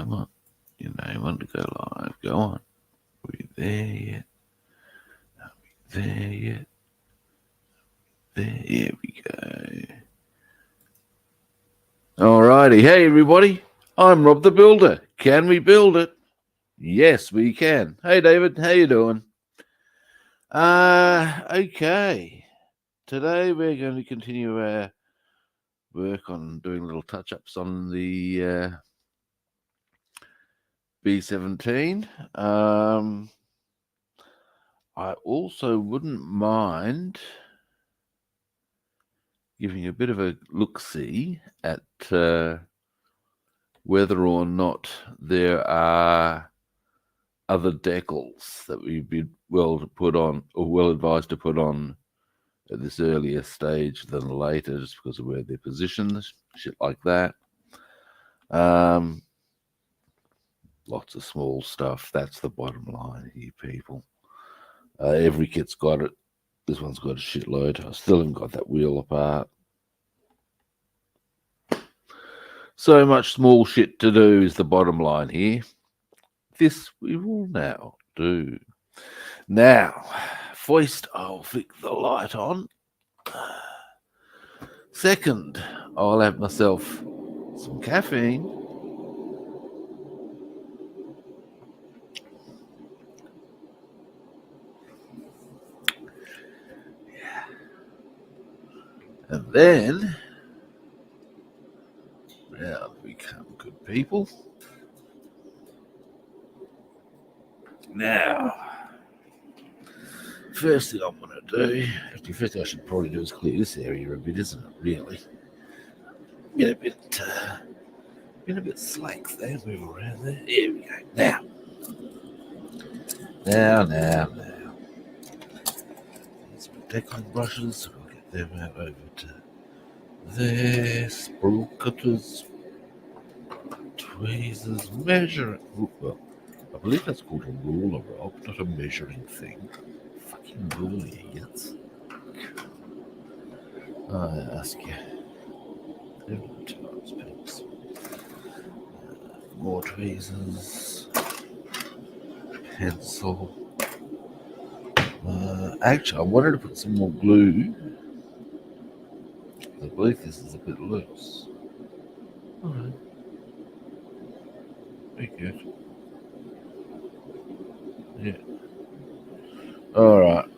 Come on. Your name on to go live. Go on. Are we there yet? Are we there yet? There. Here we go. Alrighty. Hey, everybody. I'm Rob the Builder. Can we build it? Yes, we can. Hey, David. How you doing? Okay. Today we're going to continue our work on doing little touch-ups on the B-17. I also wouldn't mind giving a bit of a look-see at whether or not there are other decals that we'd be well advised to put on at this earlier stage than later, just because of where they're positioned, shit like that. Lots of small stuff. That's the bottom line here, people. Every kit's got it. This one's got a shitload. I still haven't got that wheel apart. So much small shit to do is the bottom line here. This we will now do. Now, first I'll flick the light on. Second, I'll have myself some caffeine. And then, now we become good people. Now, first thing I'm going to do, actually, first thing I should probably do is clear this area a bit, isn't it, really? Been a bit slack there, move around there. Here we go. Now. Some deckling brushes, so we'll get them out over to there. Sprue cutters, tweezers, measuring. Well, I believe that's called a ruler, Rob, not a measuring thing. Fucking ruler, idiots. I ask you. Times, peeps. More tweezers. Pencil. Actually, I wanted to put some more glue. I believe this is a bit loose. Alright. Very good. Yeah. Alright.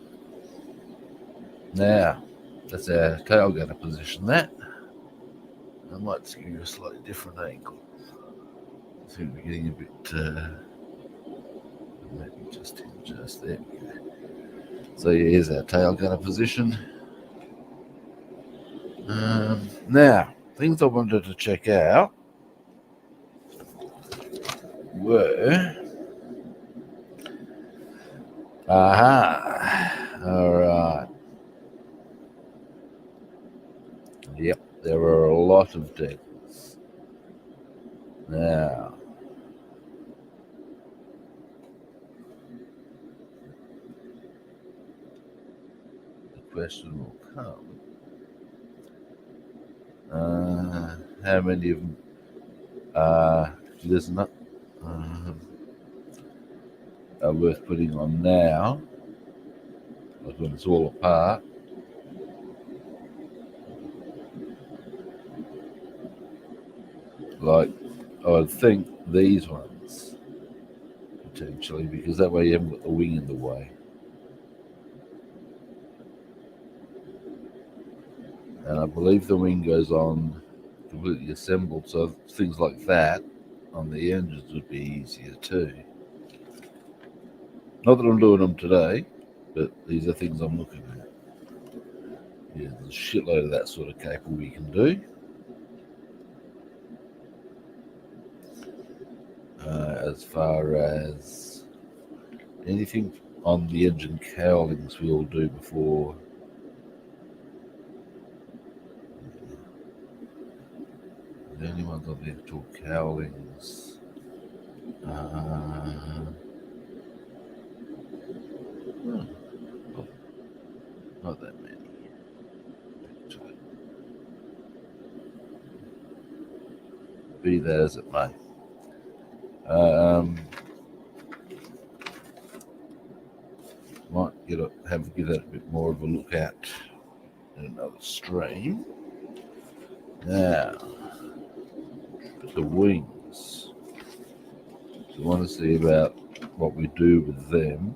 Now, that's our tail going to position that. I might just give you a slightly different angle. I think we're getting a bit, maybe just there we go. So here's our tail gunner position. Now, things I wanted to check out were, alright. Yep, there were a lot of decals. Now, the question will come, how many of them are worth putting on now, like when it's all apart. Like, I would think these ones, potentially, because that way you haven't got the wing in the way. And I believe the wing goes on completely assembled, so things like that on the engines would be easier too. Not that I'm doing them today, but these are things I'm looking at. Yeah, there's a shitload of that sort of cable we can do. As far as anything on the engine cowlings, we'll do before. The only ones on the actual cowlings. Not that many. Actually. Be that as it may. Might give that a bit more of a look at in another stream. Now, the wings. So I want to see about what we do with them,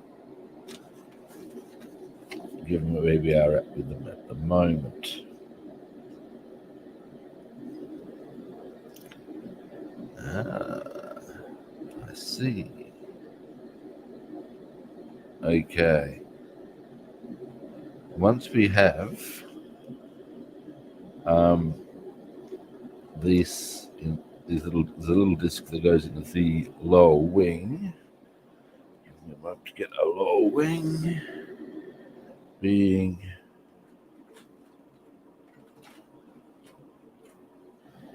given where we are at with them at the moment. I see. Okay. Once we have there's a little disc that goes into the lower wing. Give me a moment to get a lower wing being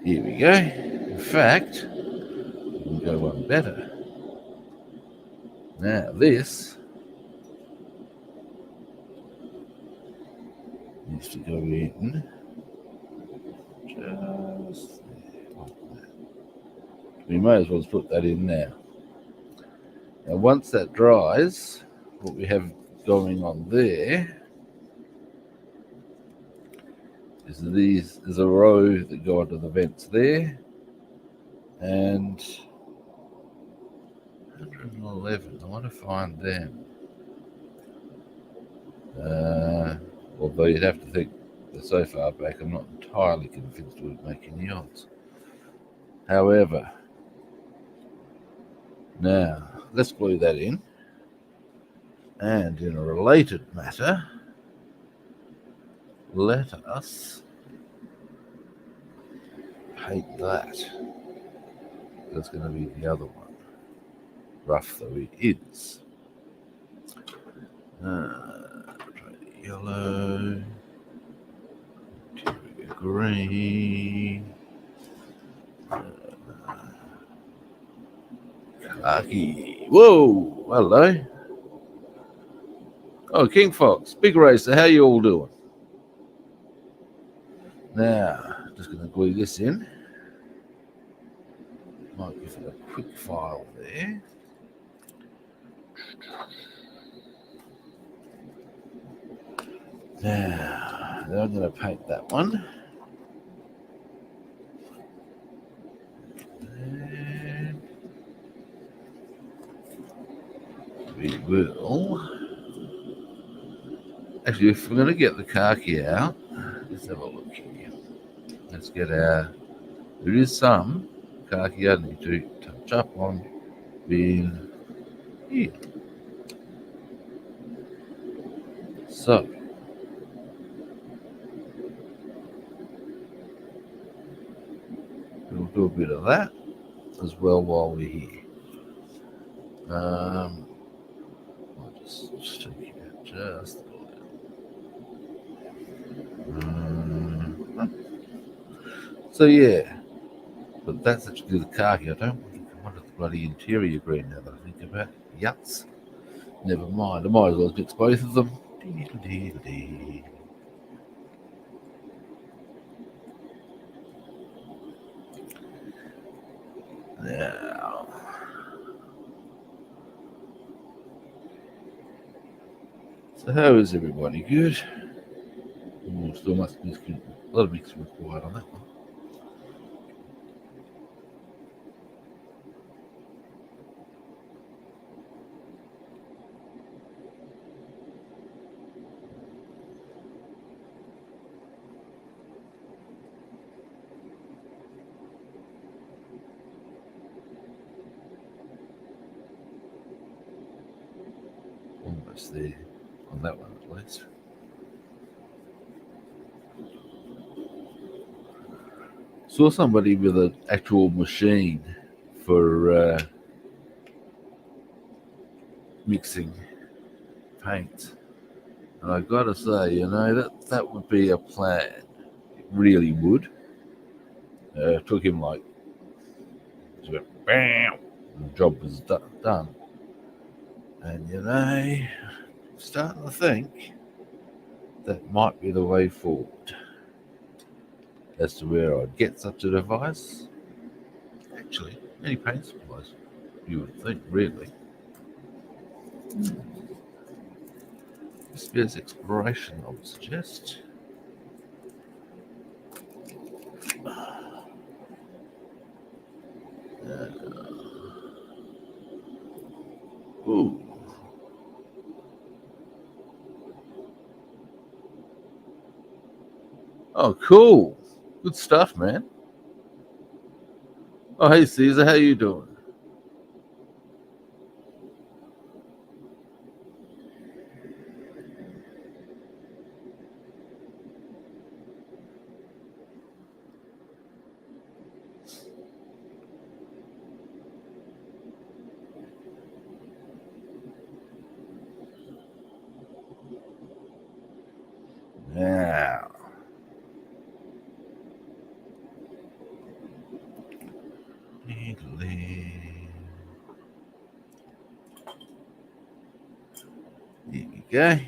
here we go. In fact, we can go one better. Now this needs to go in just like that. We may as well put that in now. Now once that dries, what we have going on there is there's a row that go onto the vents there, and 111. I want to find them. Although you'd have to think they're so far back, I'm not entirely convinced it would make any odds. However, now let's glue that in. And in a related matter, let us paint that. That's going to be the other one, rough though it is. Try the yellow, green, khaki. Whoa, hello. Oh, King Fox, Big Racer, how you all doing? Now, just going to glue this in. Might give it a quick file there. Now, then I'm going to paint that one. And we will. Actually, if we're going to get the khaki out, let's have a look here. Let's get our. There is some khaki I need to touch up on being here. So, we'll do a bit of that as well while we're here. I'll just take it out just a little bit. So yeah, but that's actually the khaki. I don't want the bloody interior green now that I think about it. Yuts. Never mind. I might as well mix both of them. Now, so how is everybody? Good? Oh, still must be a lot of mixing required on that one. Almost there on that one at least. Saw somebody with an actual machine for mixing paints, and I gotta say, you know, that would be a plan. It really would. Took him like, just went, bam, and the job was done. And you know, starting to think that might be the way forward. As to where I'd get such a device, actually, any paint supplies. You would think, really. Space exploration, I would suggest. Ooh. Oh, cool. Good stuff, man. Oh, hey, Caesar, how you doing? Now, there you go.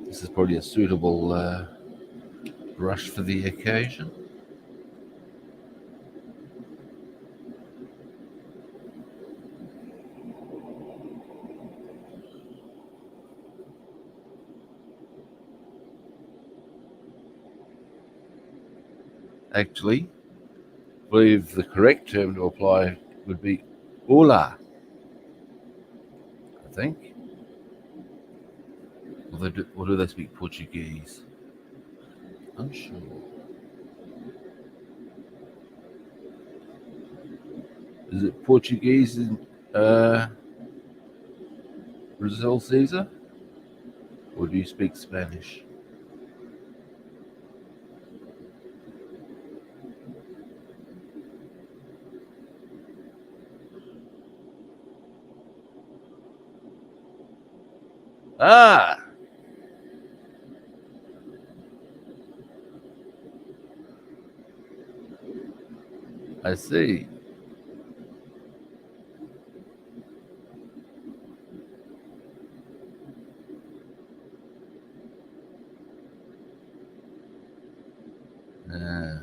This is probably a suitable brush for the occasion. Actually, I believe the correct term to apply would be "Olá," I think. Or do they speak Portuguese? Unsure. Is it Portuguese in Brazil, Caesar? Or do you speak Spanish? Ah, I see. Uh,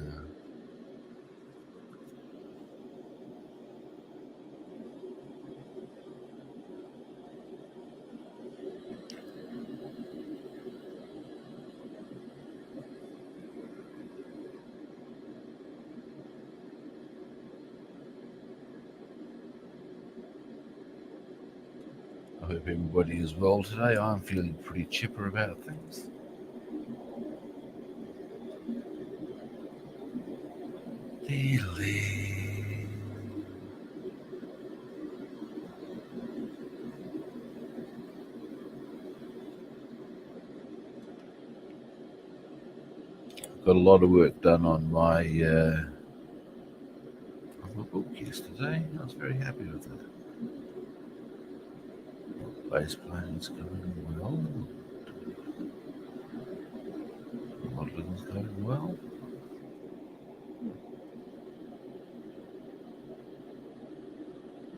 I hope everybody is well today. I'm feeling pretty chipper about things. Got a lot of work done on my book yesterday. I was very happy with it. Base plan's going well. Modeling's going well.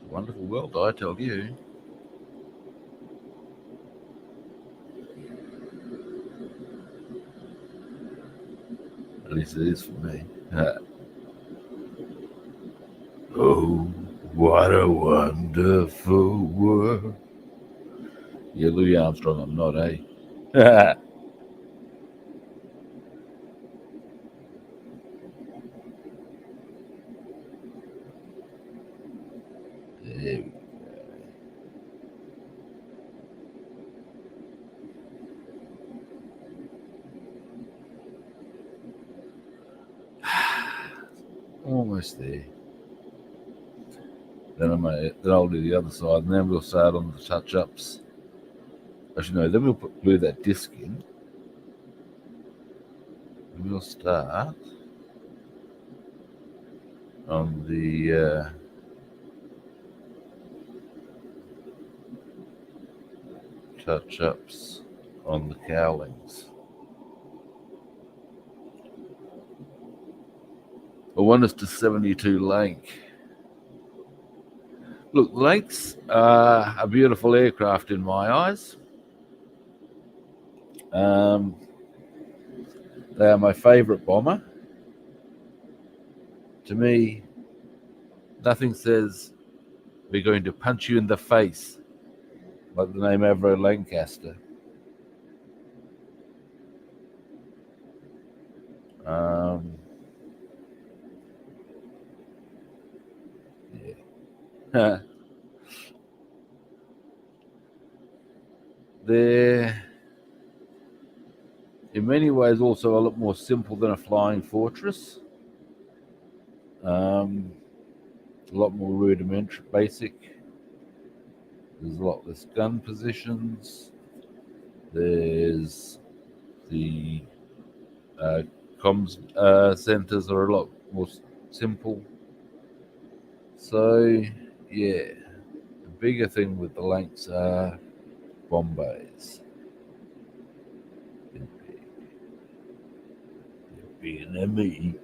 Wonderful world, I tell you. At least it is for me. Oh, what a wonderful world. Yeah, Louis Armstrong, I'm not, eh? There we go. Almost there. Then I'll do the other side, and then we'll start on the touch-ups. Actually, no, then we'll glue that disc in. And we'll start on the touch-ups on the cowlings. I want us to 72 Lank. Look, Lanks are a beautiful aircraft in my eyes. They are my favourite bomber. To me, Nothing says we're going to punch you in the face like the name Avro Lancaster. Yeah. They're in many ways also a lot more simple than a flying fortress. A lot more rudimentary, basic. There's a lot less gun positions. There's the comms centers are a lot more simple. So, yeah, the bigger thing with the Lanks are bomb bays. They're big and they're meaty.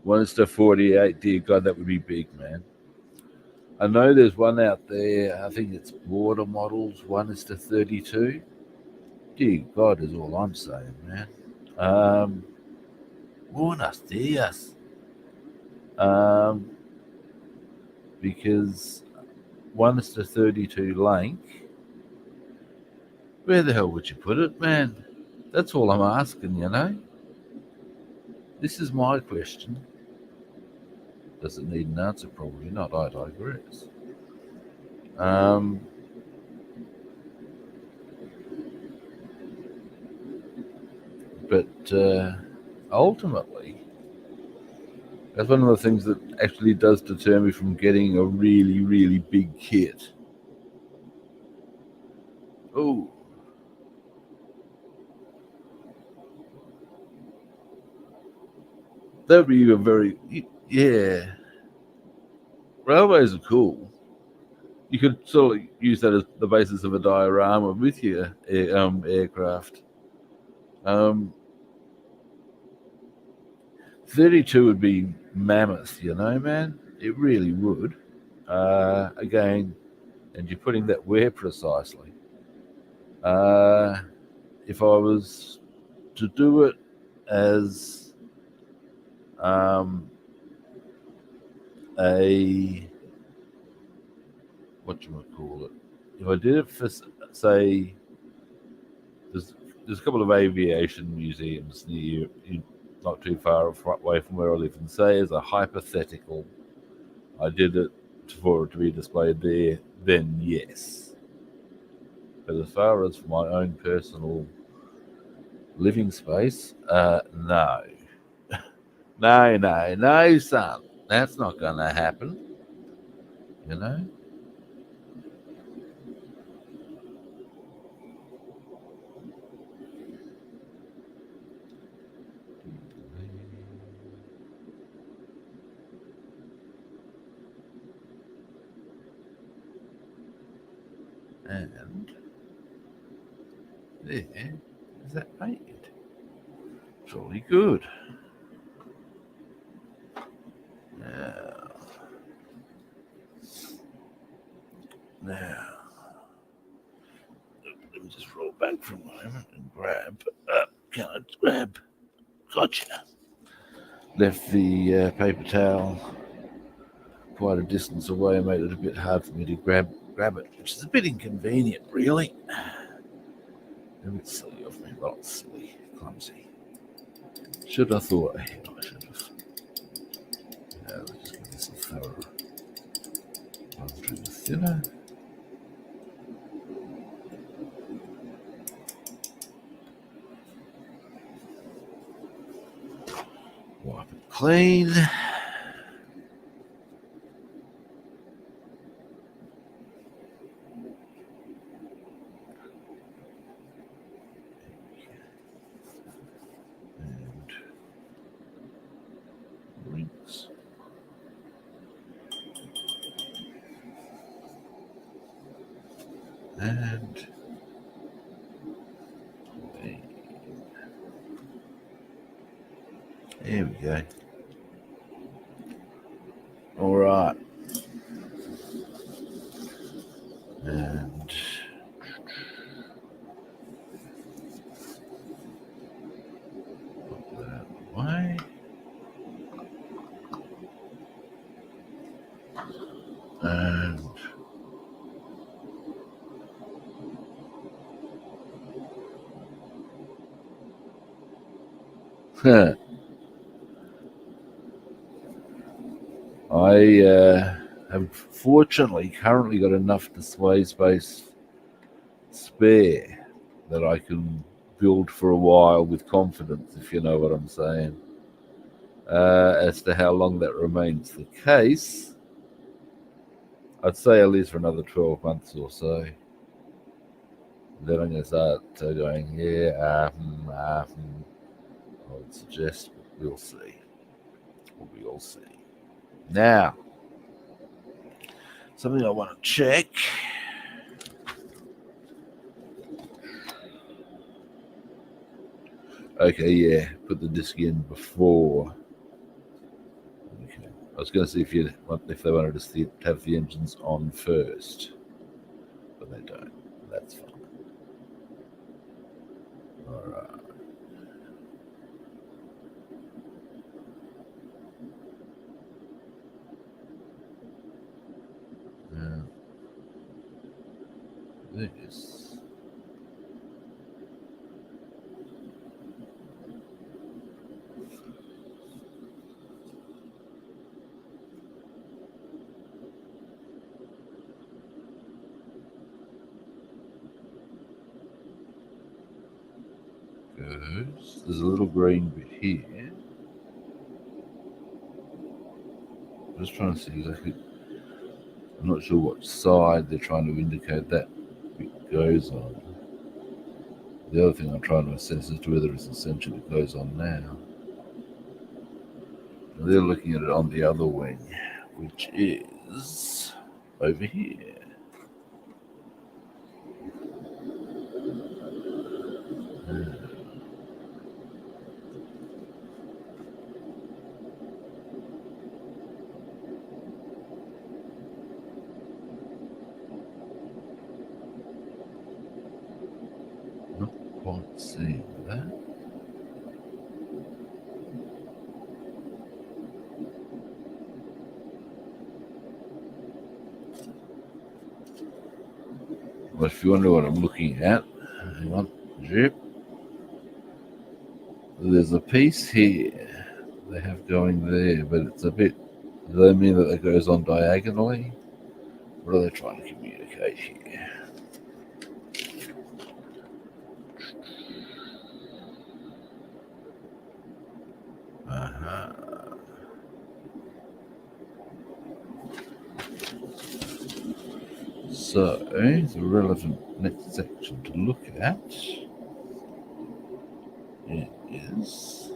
One is to 48. Dear God, that would be big, man. I know there's one out there. I think it's border models. 1:32. Dear God, is all I'm saying, man. Buenos dias. Because 1:32 length. Where the hell would you put it, man? That's all I'm asking, you know. This is my question. Does it need an answer? Probably not. I digress. But ultimately, that's one of the things that actually does deter me from getting a really, really big kit. Oh, that would be a very, yeah. Railways are cool. You could sort of use that as the basis of a diorama with your aircraft. 32 would be mammoth, you know, man. It really would. Again, and you're putting that where precisely. If I was to do it as a what you might call it, if I did it for say, there's a couple of aviation museums near, not too far away from where I live, and say as a hypothetical, I did it for it to be displayed there, then yes. But as far as for my own personal living space, no. No, son. That's not going to happen, you know? And there is that painted. Jolly good. Now, let me just roll back for a moment and grab. Can I grab? Gotcha. Left the paper towel quite a distance away and made it a bit hard for me to grab it, which is a bit inconvenient, really. A bit silly of me, well, silly, clumsy. Should have thought ahead. I should have. Let's just give this a thorough run through the thinner. Wipe it clean. And rinse. And there we go. All right. And And I have fortunately currently got enough display space spare that I can build for a while with confidence, if you know what I'm saying. As to how long that remains the case, I'd say at least for another 12 months or so. Then I'm going to start going, I would suggest we'll see. We'll see. Now, something I want to check. Okay, yeah, put the disc in before. Okay. I was going to see if they wanted us to have the engines on first, but they don't. That's fine. All right. Now, this. Goes. There's a little green bit here. I'm just trying to see exactly. I'm not sure what side they're trying to indicate that bit goes on. The other thing I'm trying to assess is whether it's essential it goes on now. They're looking at it on the other wing, which is over here. Not quite seeing that. Well, if you wonder what I'm looking at, hang on, zip. There's a piece here they have going there, but it's a bit. Do they mean that it goes on diagonally? What are they trying to communicate here? Uh-huh. So, the relevant next section to look at is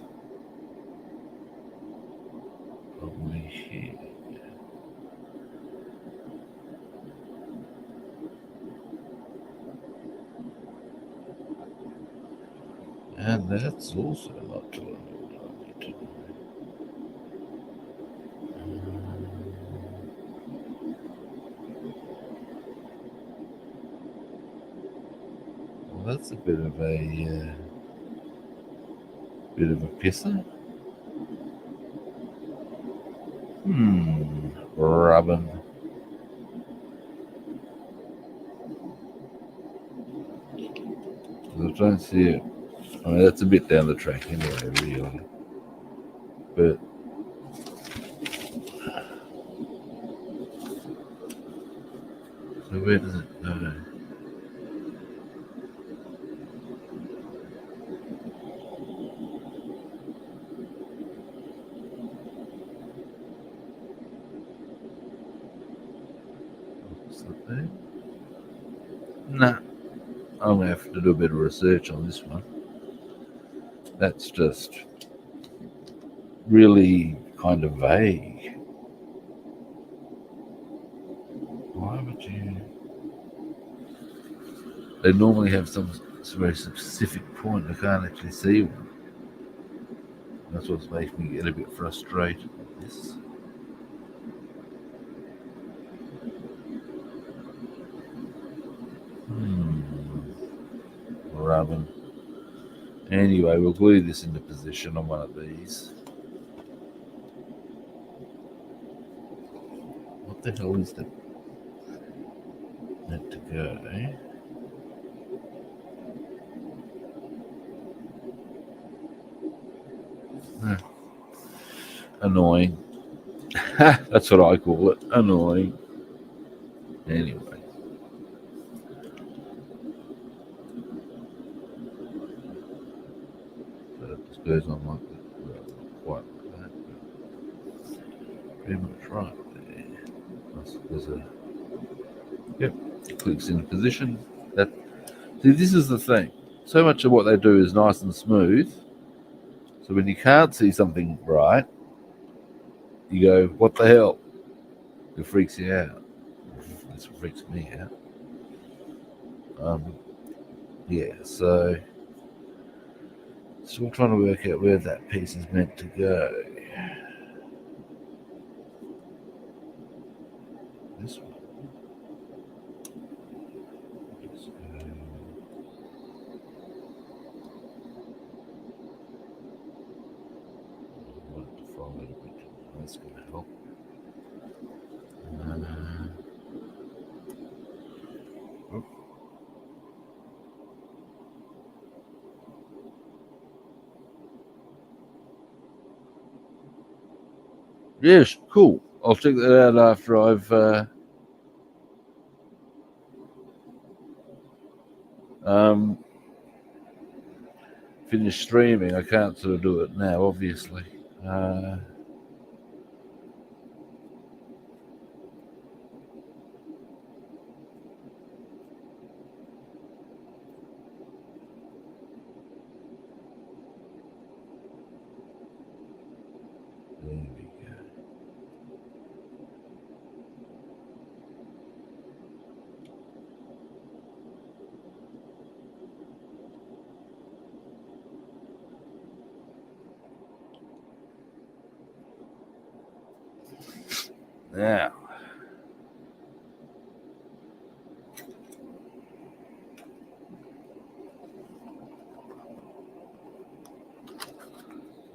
probably here. And that's also not telling me what I need to know. Well, that's a bit of a pisser. Rubbing. I don't see it. I mean, that's a bit down the track anyway, really. But so where does it go? What's that there? Nah, I'm gonna have to do a bit of research on this one. That's just really kind of vague. Why would you? They normally have some very specific point. I can't actually see one. That's what's making me get a bit frustrated with this. Rubbing. Anyway, we'll glue this into position on one of these. What the hell is that meant to go? Annoying. That's what I call it. Annoying. Anyway. So it just goes on like that. Well, not quite like that. But pretty much right there. There's a. Yep. It clicks in position. See, this is the thing. So much of what they do is nice and smooth. So when you can't see something right, you go, "What the hell?" It freaks you out. This freaks me out. Yeah, so still trying to work out where that piece is meant to go. This one. Let's go. I want to follow it a bit. That's going to help. Oh. Yes, cool. I'll check that out after I've finished streaming. I can't sort of do it now, obviously. There we go. Now,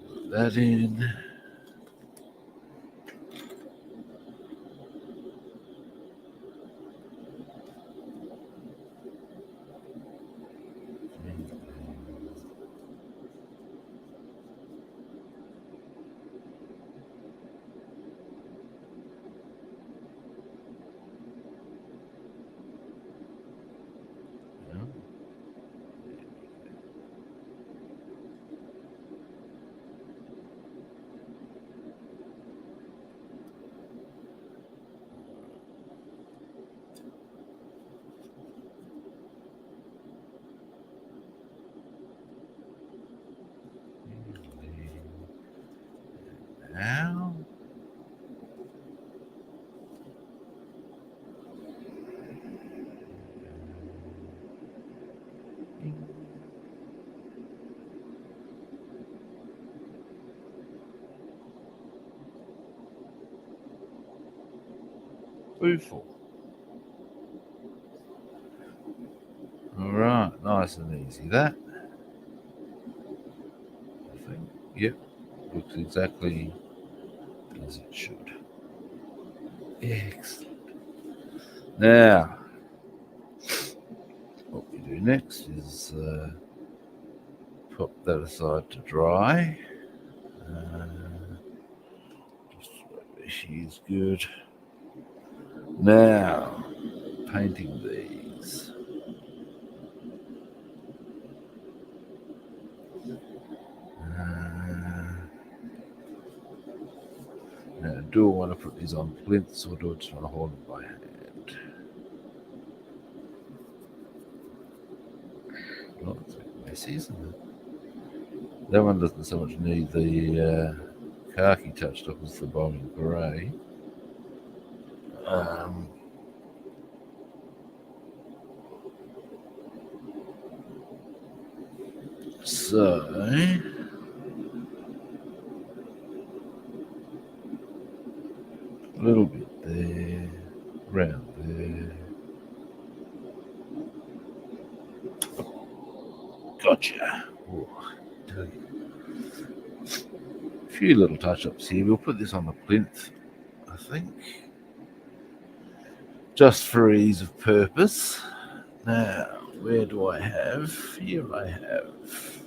put that in. Now, beautiful. All right, nice and easy. That, I think, yep, looks exactly as it should. Excellent. Now, what we do next is pop that aside to dry. Just where she is good. Now, painting these. Now, do I want to put these on plinths or do I just want to hold them by hand? Oh, it's a bit messy, isn't it? That one doesn't so much need the khaki touched up as the bombing grey. So, a little bit there, around there. Gotcha. Oh, a few little touch-ups here. We'll put this on the plinth, I think. just for ease of purpose. Now, where do I have? Here I have.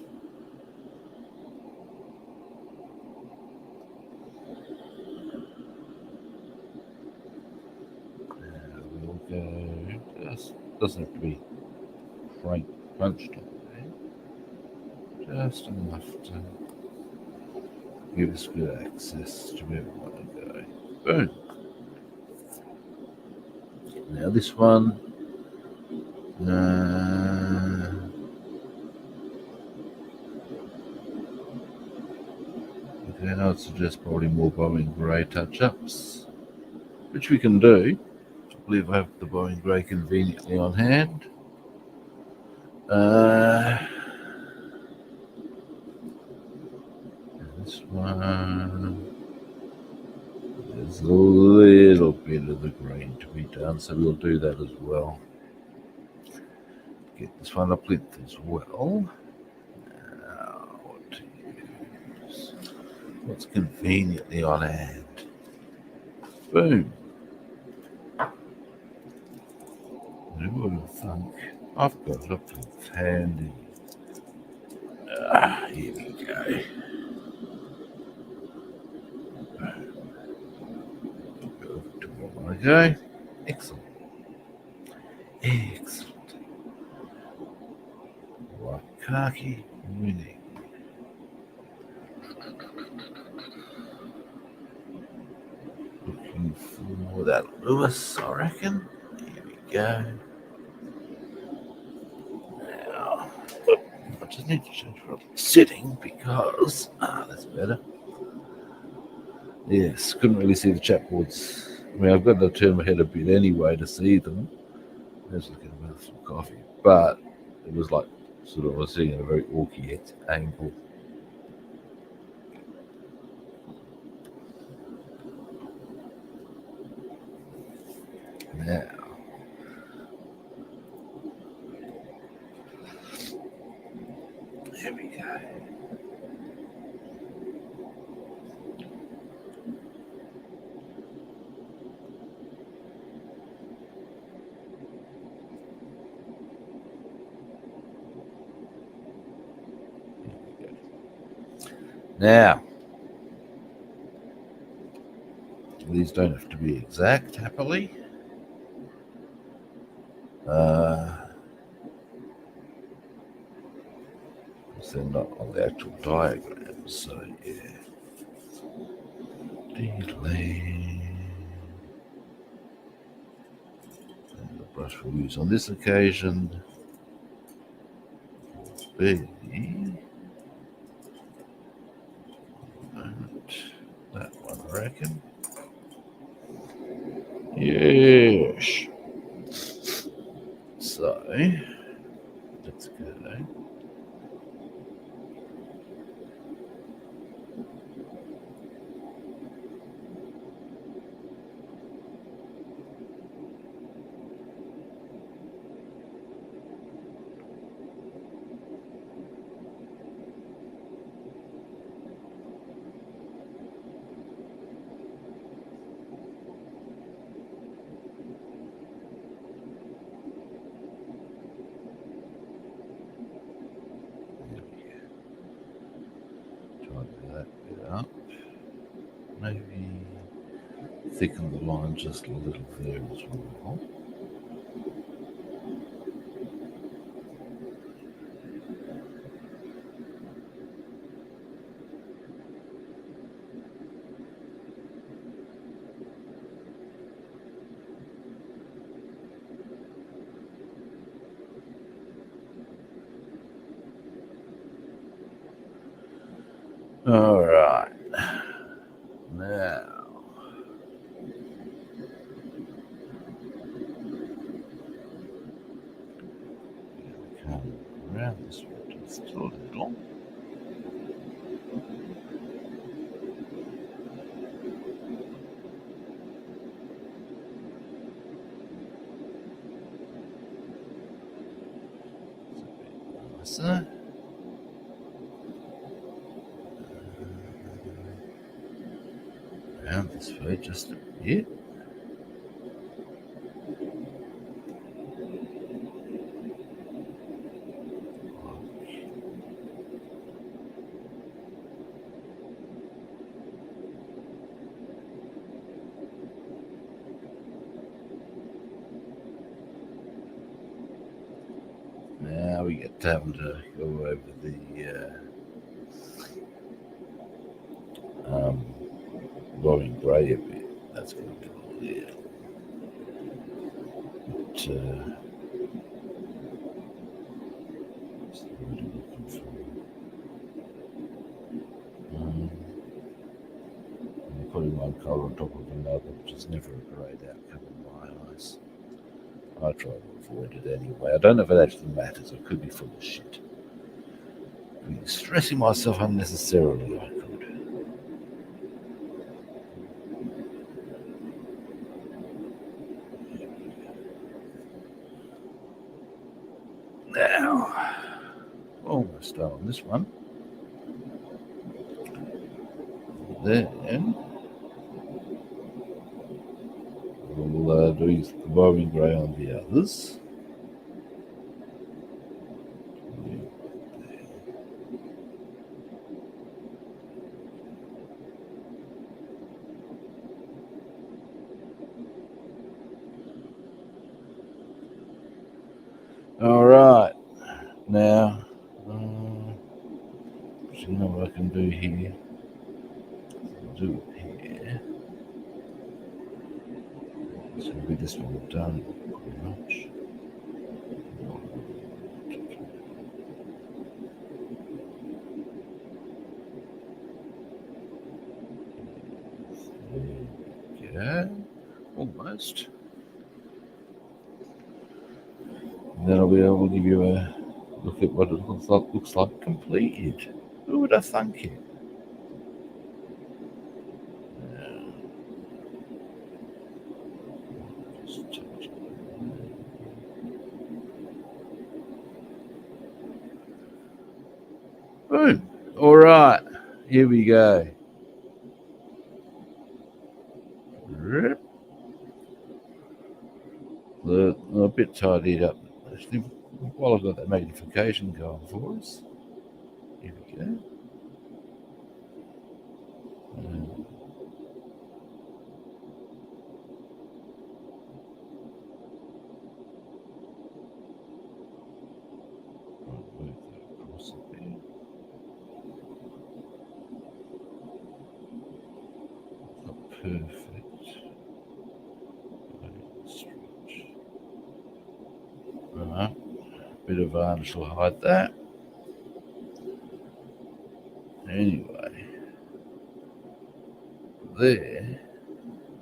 Now we'll go, just doesn't have to be crunched on there, just enough to give us good access to where we want to go. Boom. Now this one, okay, I'd suggest probably more Boeing Grey touch-ups, which we can do. I believe I have the Boeing Grey conveniently on hand. This one, there's a little bit of the green to be done, so we'll do that as well. Get this one a plinth as well. Now, what to use? What's conveniently on hand? Boom. Who would have thunk? I've got a plinth handy. Here we go. Okay. Excellent. Excellent. Waikaki winning. Looking for that Lewis, I reckon. Here we go. Now, I just need to change from sitting because that's better. Yes, couldn't really see the chapboards. I mean, I've got to turn my head a bit anyway to see them. There's looking about some coffee, but it was like sort of I was sitting at a very awkward angle. Now, here we go. Now, these don't have to be exact, happily. They're not on the actual diagram, so yeah. Delay. And the brush we'll use on this occasion will be that one, I reckon. Yes. So let's go. Maybe thicken the line just a little there as well. All right. Now, come around this way just a little. It's a bit nicer. Around this way just a bit. Now we get time to go over the Roaring Grey a bit. That's going to go there. But, what are you looking for? I'm putting one colour on top of another, which is never a great outcome in my eyes. I try to avoid it anyway. I don't know if it actually matters. I could be full of shit. I'd be stressing myself unnecessarily, I could. Now, almost done on this one. Then we'll do the Roaring Grey on the others. All right, now, you know what I can do here? I'll do it here. So maybe this one done pretty much. There we go. Almost. And then I'll be able to give you a look at what it looks like completed. Who would have thunk it? Boom. All right. Here we go. A bit tidied up. Actually, while I've got that magnification going for us. Here we go. Perfect. Right. Bit of varnish will hide that. Anyway, there,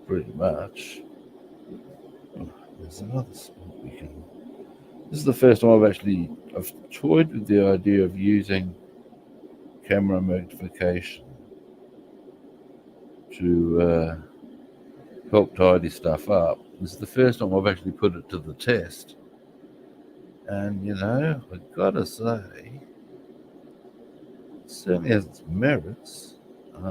pretty much. Oh, there's another spot we can. This is the first time I've toyed with the idea of using camera magnification to help tidy stuff up. This is the first time I've actually put it to the test. And, I've got to say, it certainly has its merits. As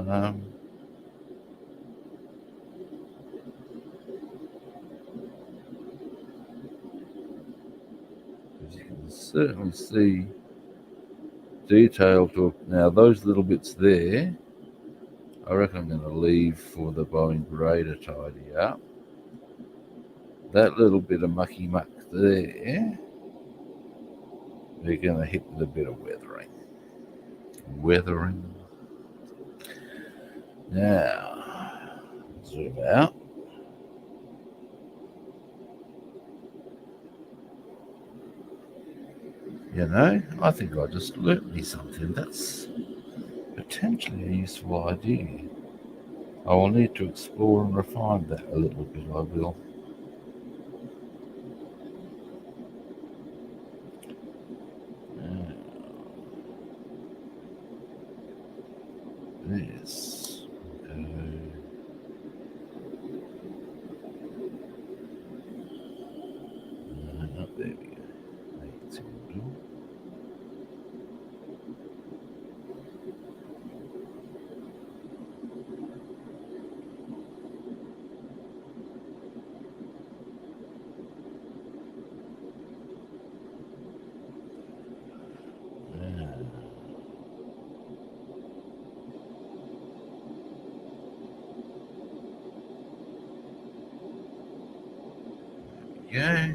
you can certainly see detail to it. Now, those little bits there, I reckon I'm going to leave for the Boeing Grey to tidy up. That little bit of mucky muck there, they're going to hit with a bit of weathering. Now, zoom out. I think I just learnt me something. That's potentially a useful idea. I will need to explore and refine that a little bit, I will. This. There we go. That's what we'll do. Yeah.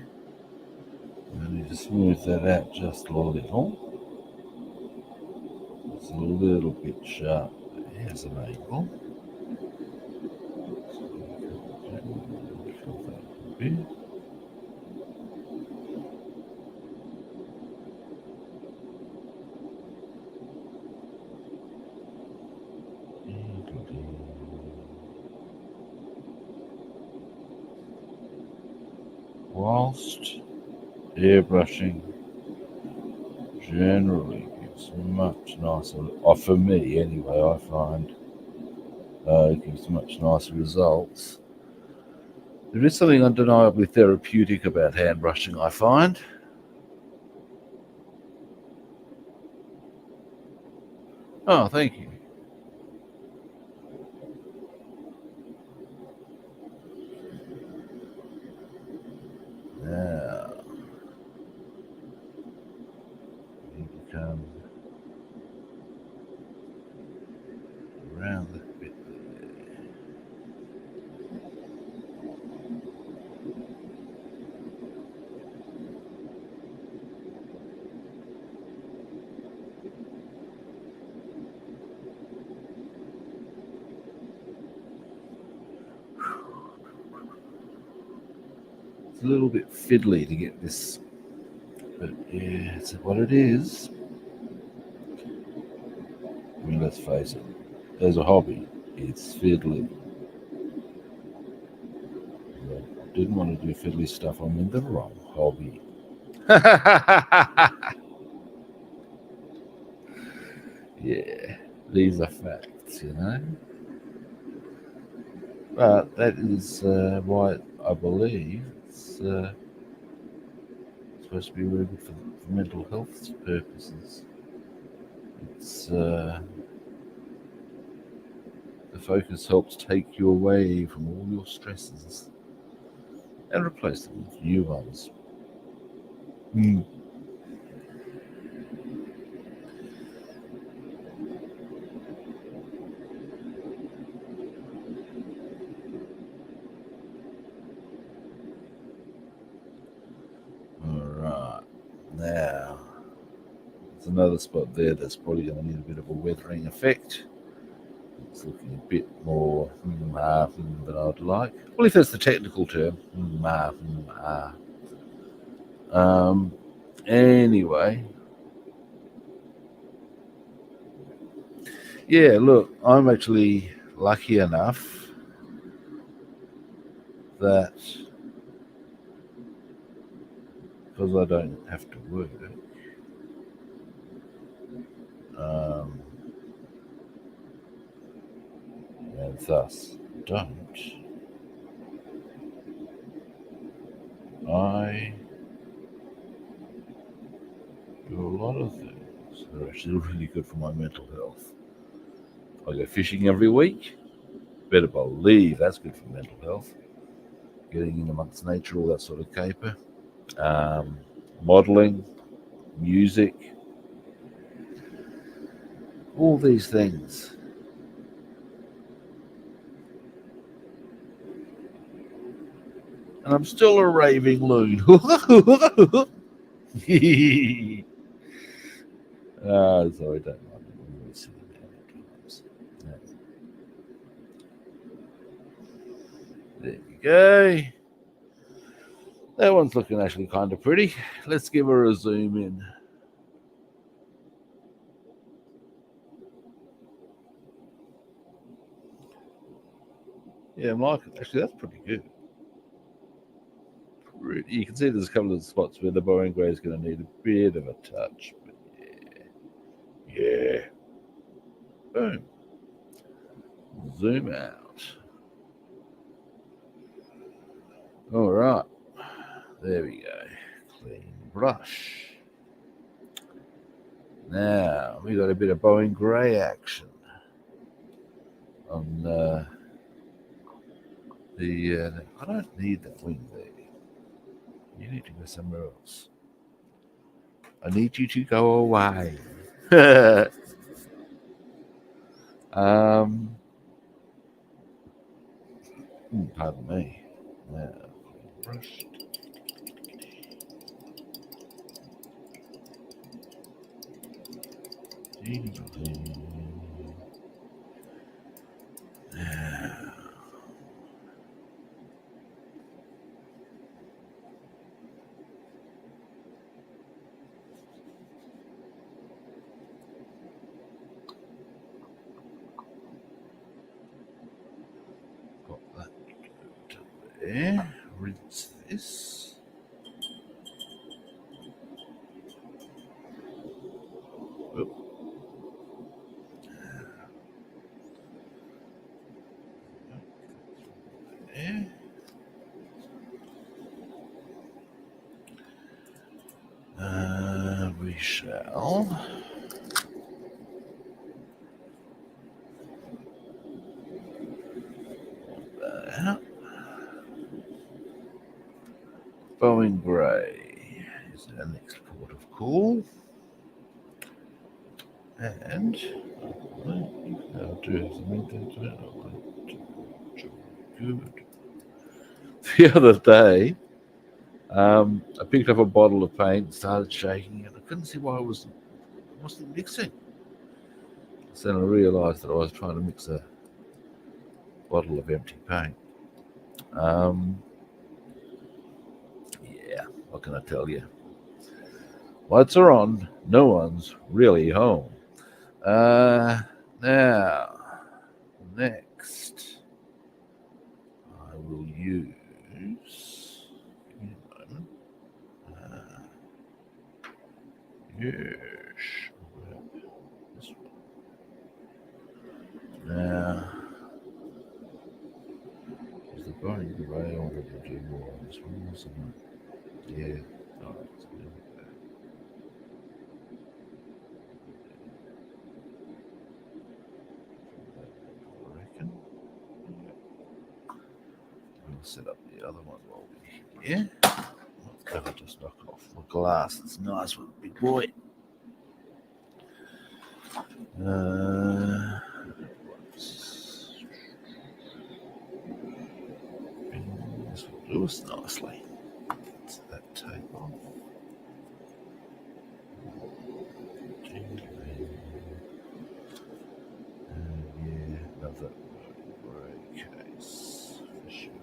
And need to smooth that out just a little. It's a little bit sharp. There's an angle. Whilst airbrushing generally gives much nicer, for me anyway, I find it gives much nicer results. There is something undeniably therapeutic about hand brushing, I find. Oh, thank you. Now, you come around the bit there. It's a little bit fiddly to get this, but yeah, it's what it is. I mean, let's face it, as a hobby, it's fiddly. If I didn't want to do fiddly stuff, I'm in the wrong hobby. Yeah, these are facts, you know. But that is why I believe it's supposed to be really good for mental health purposes. It's the focus helps take you away from all your stresses and replace them with new ones. Alright, now there's another spot there that's probably going to need a bit of a weathering effect. It's looking a bit more than I'd like. Well, if that's the technical term. Anyway, yeah, look, I'm actually lucky enough that because I don't have to work, and thus don't, I do a lot of things that are actually really good for my mental health. I go fishing every week. Better believe that's good for mental health. Getting in amongst nature, all that sort of caper. Modeling, music, all these things. And I'm still a raving loon. So I don't mind it. I'm really silly about times. There you go. That one's looking actually kind of pretty. Let's give her a zoom in. Yeah, I'm liking it. Actually, that's pretty good. You can see there's a couple of spots where the Boeing Grey is going to need a bit of a touch. But yeah. Boom. Zoom out. All right. There we go. Clean brush. Now, we got a bit of Boeing Grey action on I don't need that wing there. You need to go somewhere else. I need you to go away. Pardon me. Now, brush. Pop that to there. Rinse this. Oop. There. We shall that out. Boeing Grey is our next port of call. And I'll do something good. The other day, I picked up a bottle of paint and started shaking it. I couldn't see why it wasn't mixing. So then I realised that I was trying to mix a bottle of empty paint. Yeah, what can I tell you? Lights are on. No one's really home. Now, next, I will use. Give me a moment. Yes. This one. Now, is the Boeing Grey order to do more on this one? Wasn't it? Yeah. All right. So there we go. I reckon. We'll set up the other one while we're here. I'll just knock off the glass. It's nice with a big boy. This will do us nicely. Get that tape off. Yeah, another grey case. For sure.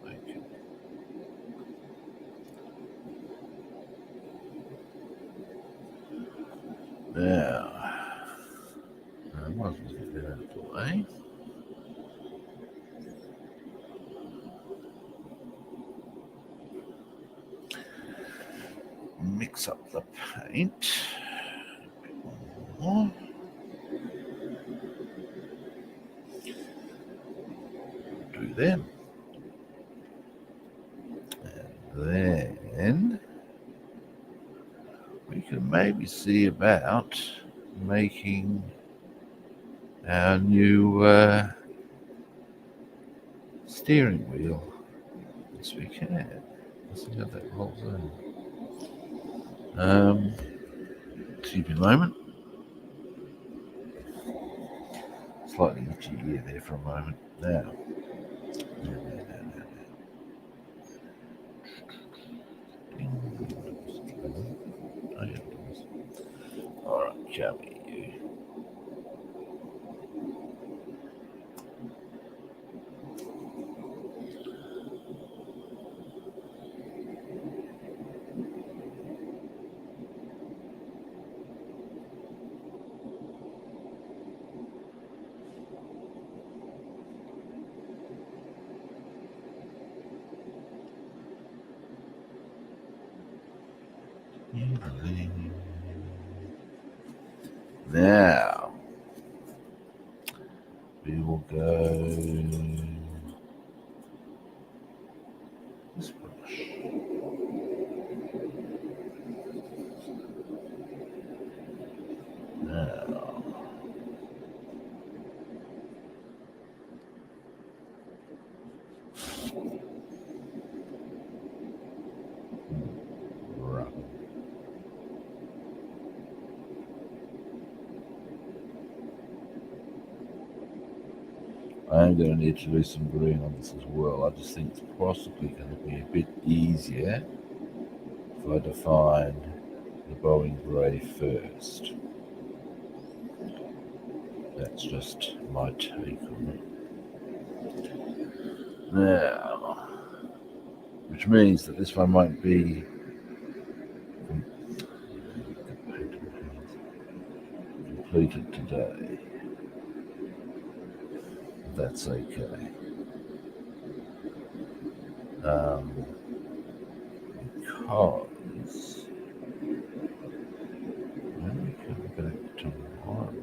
Okay. Now, I might as well get that out of the way. Mix up the paint. A bit more. Do them. And then we can maybe see about making our new steering wheel. Yes, we can. Let's see how that rolls in. Excuse me a moment. Slightly itchy ear there for a moment. Now. Alright, shall we? Now we will go this brush. Now right. I am going to need to do some green on this as well. I just think it's possibly going to be a bit easier if I define the Boeing Grey first. That's just my take on it. Now, which means that this one won't be completed today. That's okay. Because when we come back tomorrow,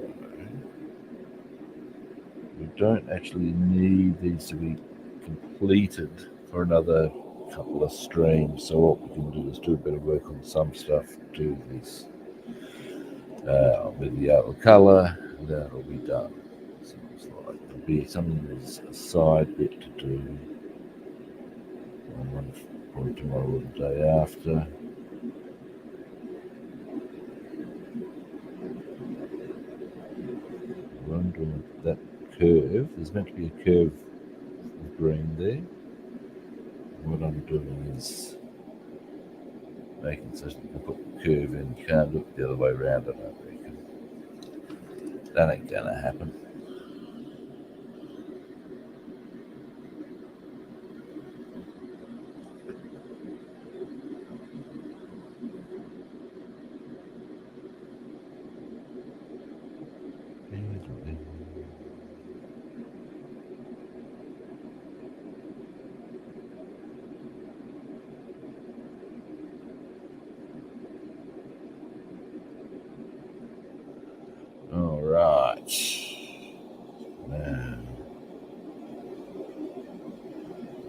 we don't actually need these to be completed for another couple of streams. So what we can do is do a bit of work on some stuff, do this with the other colour, and that'll be done. Seems like there'll be something as a side bit to do on one point tomorrow or the day after. Wondering that curve, there's meant to be a curve of green there. What I'm doing is making such that you can put the curve in. You can't look the other way around, I don't reckon. That ain't gonna happen. All right. Now,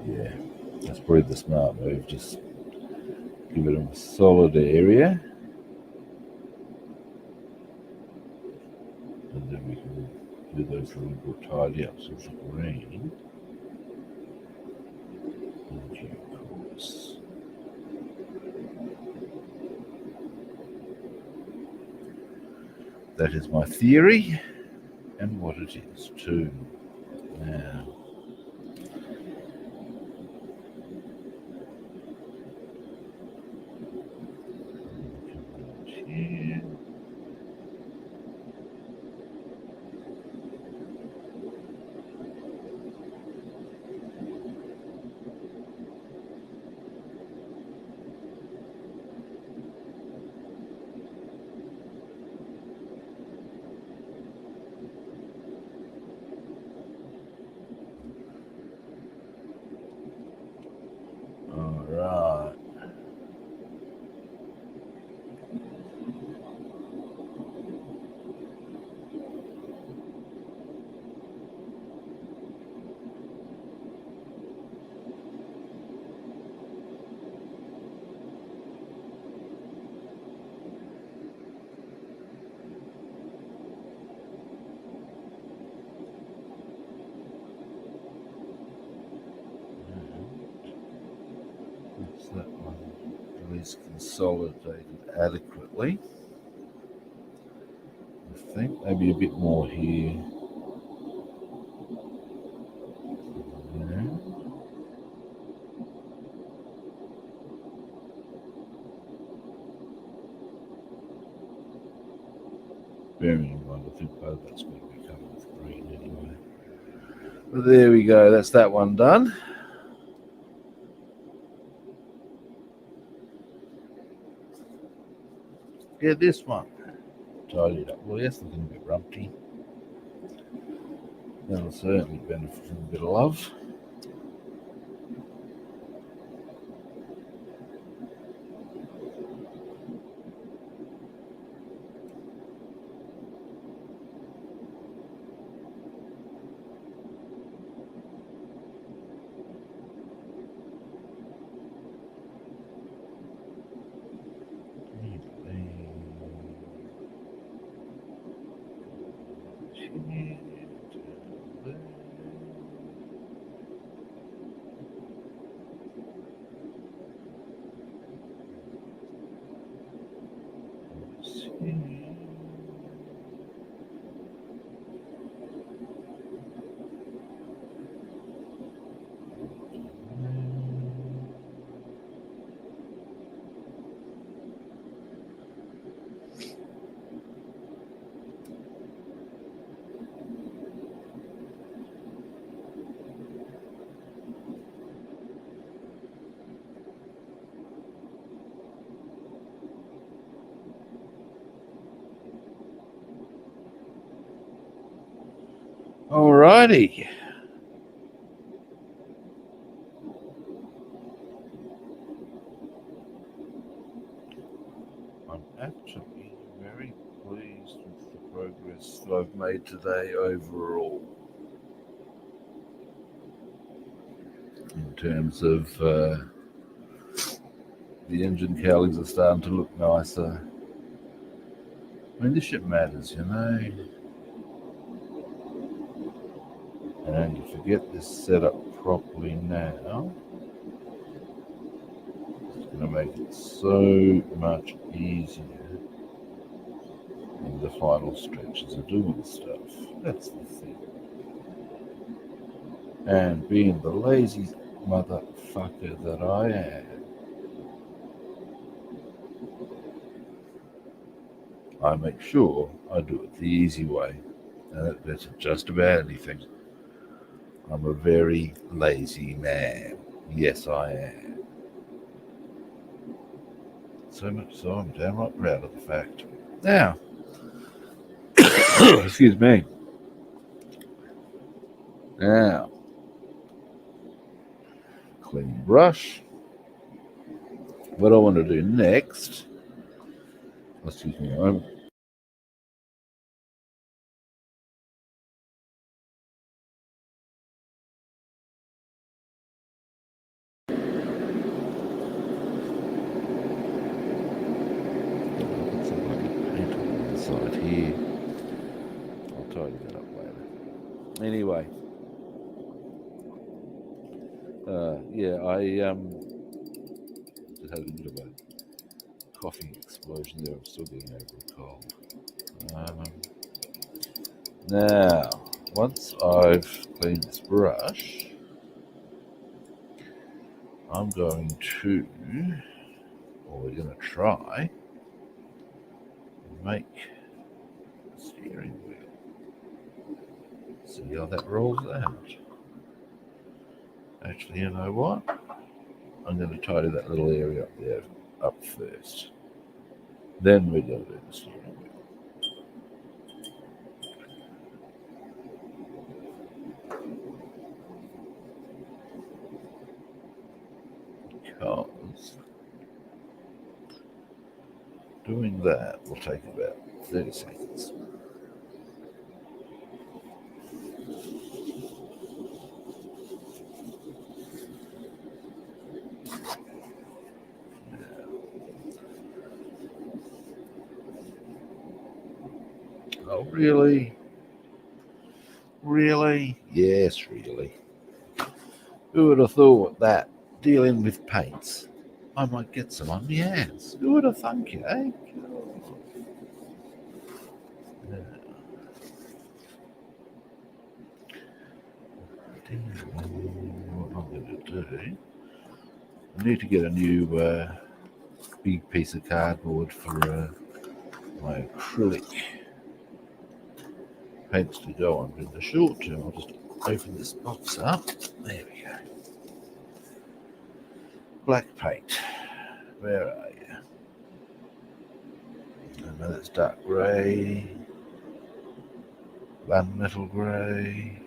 yeah, that's probably the smart move. Just give it a solid area, and then we can do those little tidy ups with the green. In due course. That is my theory, and what it is too. Now, here. All right. That's that one. At least consolidated adequately. I think maybe a bit more here. Yeah. Bearing in mind, I think both that's going to be covered with green anyway. But there we go. That's that one done. Yeah, this one. Tidied up. Well, yes, looking a bit rumpty. That'll certainly benefit from a bit of love. Alrighty. I'm actually very pleased with the progress that I've made today overall. In terms of the engine cowlings are starting to look nicer. I mean, this shit matters, you know. And if you get this set up properly now, it's going to make it so much easier in the final stretches of doing stuff. That's the thing. And being the lazy motherfucker that I am, I make sure I do it the easy way. And that's just about anything. I'm a very lazy man. Yes, I am. So much so I'm downright proud of the fact. Now, excuse me. Now, clean brush. What I want to do next, excuse me, side here. I'll tidy that up later. Anyway, yeah, I just had a bit of a coughing explosion there. I'm still getting over a cold. Now, once I've cleaned this brush, I'm going to, or we're going to try, make a steering wheel. See how that rolls out. Actually, you know what? I'm going to tidy that little area up there up first. Then we're going to do the steering wheel. Because doing that will take about 30 seconds. Oh, really? Really? Yes, really. Who would have thought that dealing with paints, I might get some on the hands? Who would have thunk it, eh? What I'm going to do, I need to get a new big piece of cardboard for my acrylic paints to go on. But in the short term, I'll just open this box up. There we go. Black paint. Where are you? I know that's dark grey, gunmetal grey,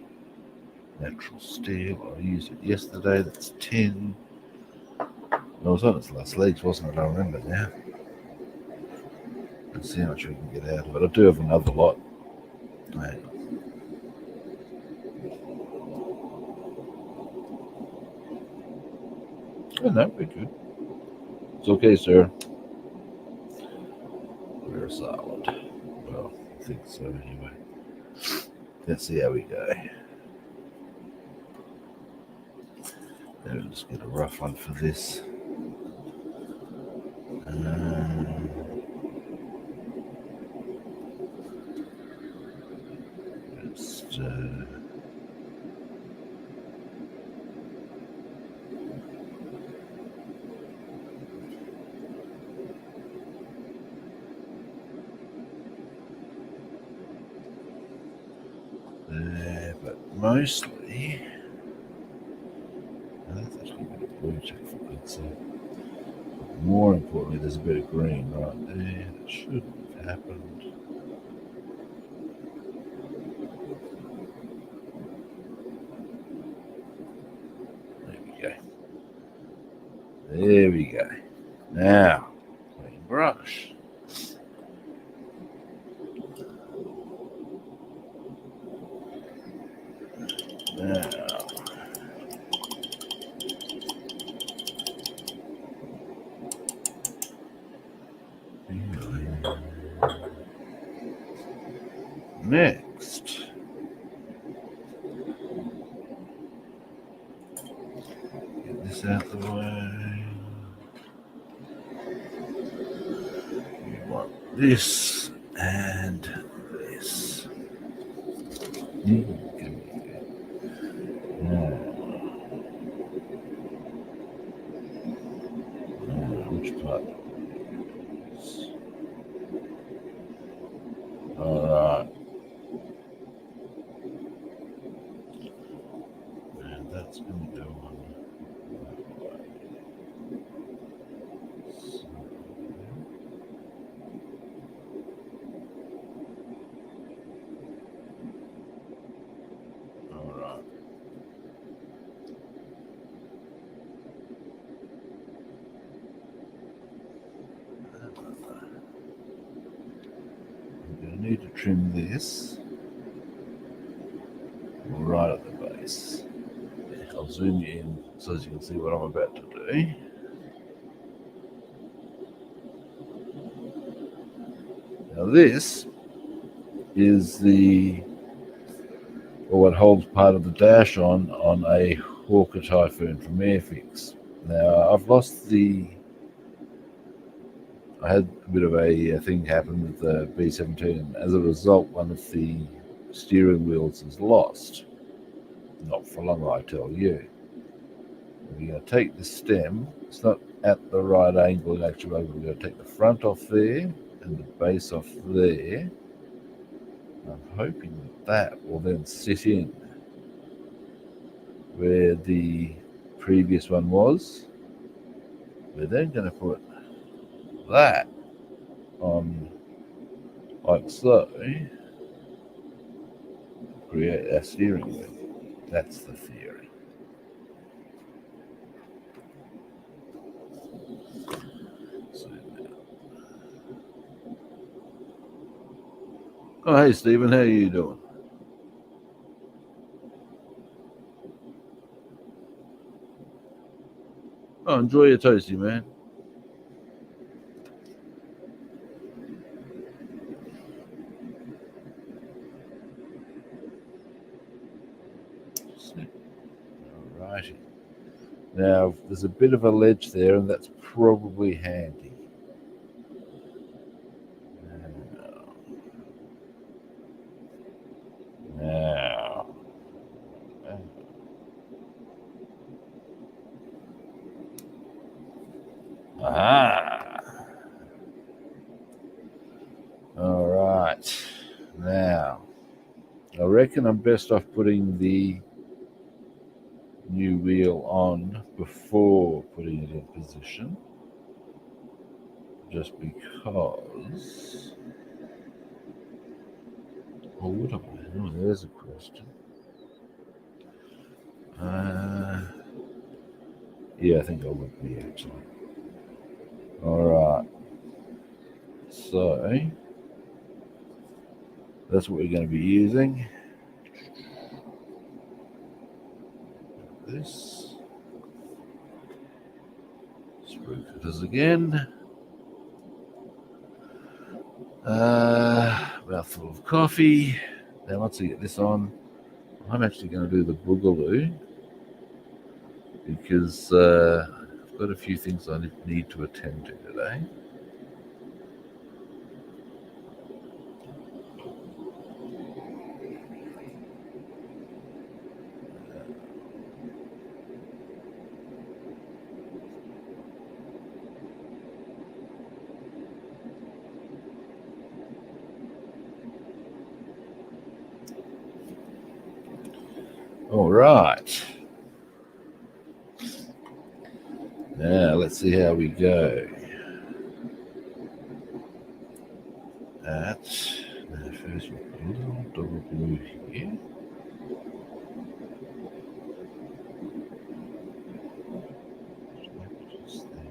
natural steel. I used it yesterday. That's tin. It was on its last legs, wasn't it? I remember now. Let's see how much we can get out of it. I do have another lot. Right. Oh, no, we're good. It's okay, sir. We're solid. Well, I think so anyway. Let's see how we go. We'll just get a rough one for this. Just there, but mostly that's actually a bit of blue, check for good sake. More importantly, there's a bit of green right there that shouldn't have happened. There we go. Now, clean brush. Now, next, get this out the way. You want this and this. Which part? All right. And that's going to go on that way. So, all right. I'm going to need to trim this right at the base. I'll zoom you in so as you can see what I'm about to do. Now this is what holds part of the dash on a Hawker Typhoon from Airfix. Now I've lost I had a bit of a thing happen with the B-17, and as a result one of the steering wheels is lost. Not for long, I tell you. We're going to take the stem. It's not at the right angle in actual. We're going to take the front off there and the base off there. I'm hoping that will then sit in where the previous one was. We're then going to put that on like so, create a steering wheel. That's the theory. Oh, hey Stephen, how are you doing? Oh, enjoy your toasty, man. Alrighty. Now, there's a bit of a ledge there, and that's probably handy. Now. Aha. All right. Now, I reckon I'm best off putting the new wheel on before putting it in position. Just because. Or would I? Oh, there's a question. Yeah, I think I would be actually. All right. So that's what we're going to be using. This. Screw cutters again. Mouthful of coffee. Now once I get this on, I'm actually going to do the boogaloo because I've got a few things I need to attend to today. All right. Now let's see how we go. First we put a little double blue here. Just there.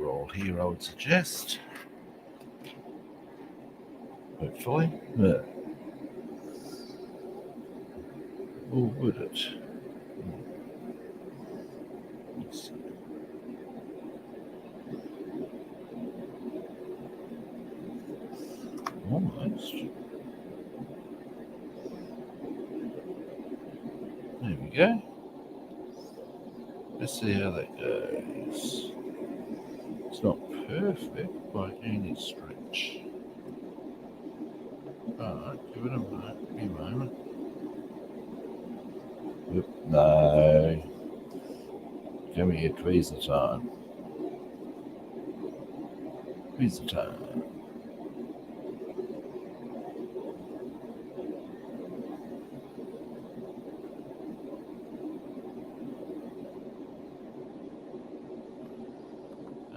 roll here, I would suggest. Hopefully. Yeah. Or would it? Let's see. Almost. There we go. Let's see how that goes. It's not perfect by any stretch. Alright, give it a moment. Yep, no. Give me a tweezer time. Tweezer time.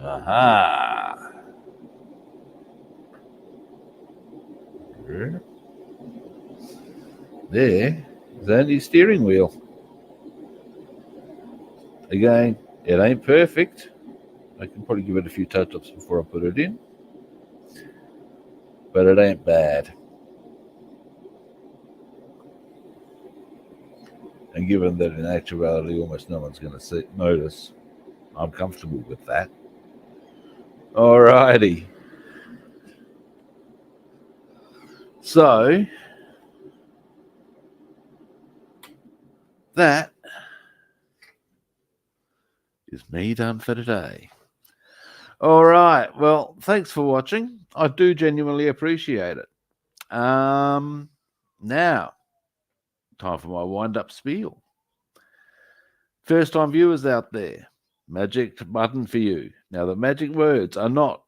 Aha! There is only steering wheel. Again, it ain't perfect. I can probably give it a few touch-ups before I put it in. But it ain't bad. And given that in actuality almost no one's going to notice, I'm comfortable with that. Alrighty. So, that is me done for today. All right. Well, thanks for watching. I do genuinely appreciate it. Now, time for my wind-up spiel. First-time viewers out there, magic button for you. Now, the magic words are not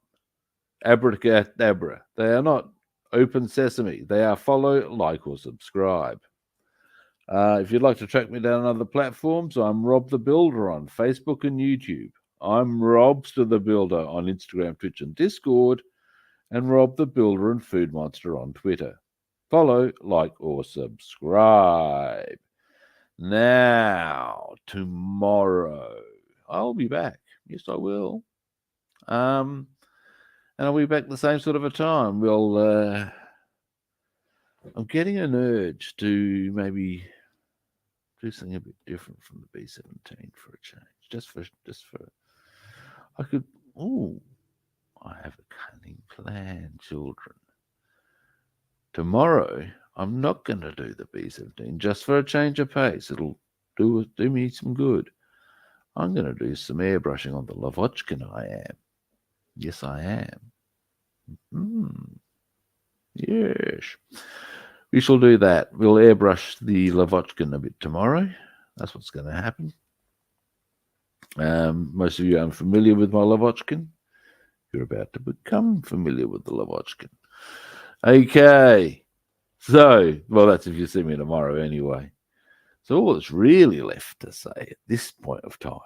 abracadabra. They are not open sesame. They are follow, like, or subscribe. If you'd like to track me down on other platforms, I'm Rob the Builder on Facebook and YouTube. I'm Robster the Builder on Instagram, Twitch, and Discord, and Rob the Builder and Food Monster on Twitter. Follow, like, or subscribe. Now, tomorrow, I'll be back. Yes, I will. And I'll be back the same sort of a time. I'm getting an urge to maybe do something a bit different from the B-17 for a change. Just for I could. Oh, I have a cunning plan, children. Tomorrow, I'm not going to do the B-17 just for a change of pace. It'll do me some good. I'm going to do some airbrushing on the Lavochkin. I am. Yes, I am. Yes. We shall do that. We'll airbrush the Lavochkin a bit tomorrow. That's what's going to happen. Most of you are unfamiliar with my Lavochkin. You're about to become familiar with the Lavochkin. Okay. So, well, that's if you see me tomorrow anyway. So all that's really left to say at this point of time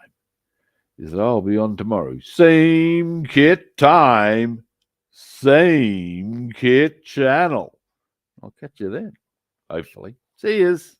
is that I'll be on tomorrow. Same kit time, same kit channel. I'll catch you then, hopefully. See yous.